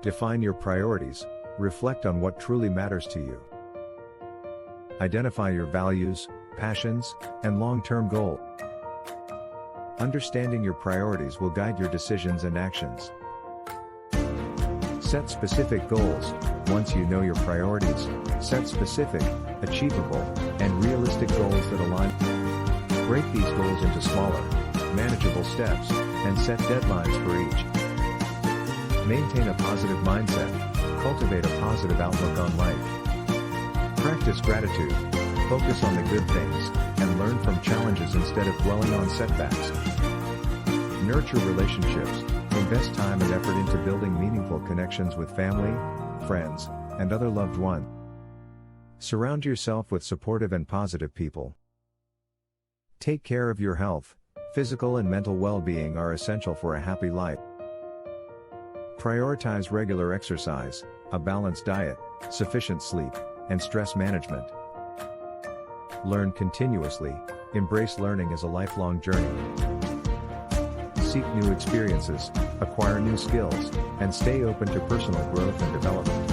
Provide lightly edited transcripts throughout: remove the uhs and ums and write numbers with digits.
Define your priorities, reflect on what truly matters to you. Identify your values, passions, and long-term goals. Understanding your priorities will guide your decisions and actions. Set specific goals. Once you know your priorities, set specific, achievable, and realistic goals that align. Break these goals into smaller, manageable steps, and set deadlines for each. Maintain a positive mindset. Cultivate a positive outlook on life. Practice gratitude. Focus on the good things, and learn from challenges instead of dwelling on setbacks. Nurture relationships. Invest time and effort into building meaningful connections with family, friends, and other loved ones. Surround yourself with supportive and positive people. Take care of your health. Physical and mental well-being are essential for a happy life. Prioritize regular exercise, a balanced diet, sufficient sleep, and stress management. Learn continuously. Embrace learning as a lifelong journey. Seek new experiences, acquire new skills, and stay open to personal growth and development.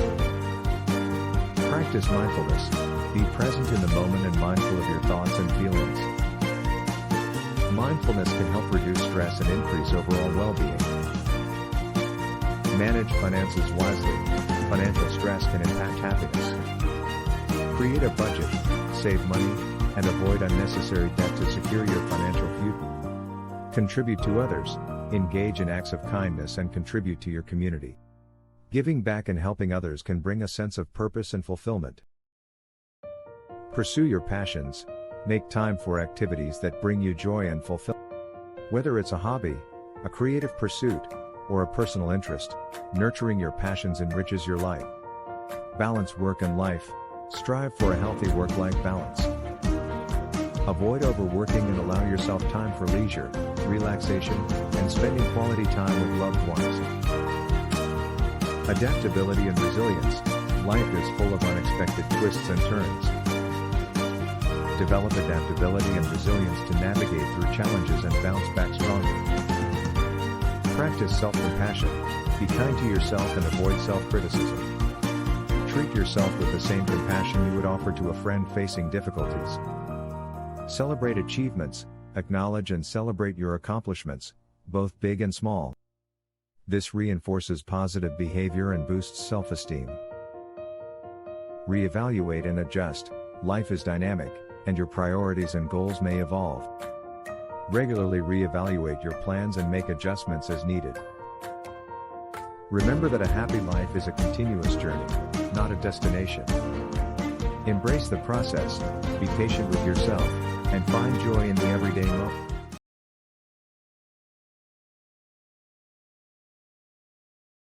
Practice mindfulness. Be present in the moment and mindful of your thoughts and feelings. Mindfulness can help reduce stress and increase overall well-being. Manage finances wisely. Financial stress can impact happiness. Create a budget, save money, and avoid unnecessary debt to secure your financial future. Contribute to others. Engage in acts of kindness and contribute to your community. Giving back and helping others can bring a sense of purpose and fulfillment. Pursue your passions. Make time for activities that bring you joy and fulfillment. Whether it's a hobby, a creative pursuit, or a personal interest, nurturing your passions enriches your life. Balance work and life. Strive for a healthy work-life balance. Avoid overworking and allow yourself time for leisure, relaxation, and spending quality time with loved ones. Adaptability and resilience. Life is full of unexpected twists and turns. Develop adaptability and resilience to navigate through challenges and bounce back stronger. Practice self-compassion. Be kind to yourself and avoid self-criticism. Treat yourself with the same compassion you would offer to a friend facing difficulties. Celebrate achievements. Acknowledge and celebrate your accomplishments, both big and small. This reinforces positive behavior and boosts self-esteem. Reevaluate and adjust. Life is dynamic, and your priorities and goals may evolve. Regularly reevaluate your plans and make adjustments as needed. Remember that a happy life is a continuous journey, not a destination. Embrace the process, be patient with yourself, and find joy in the everyday moment.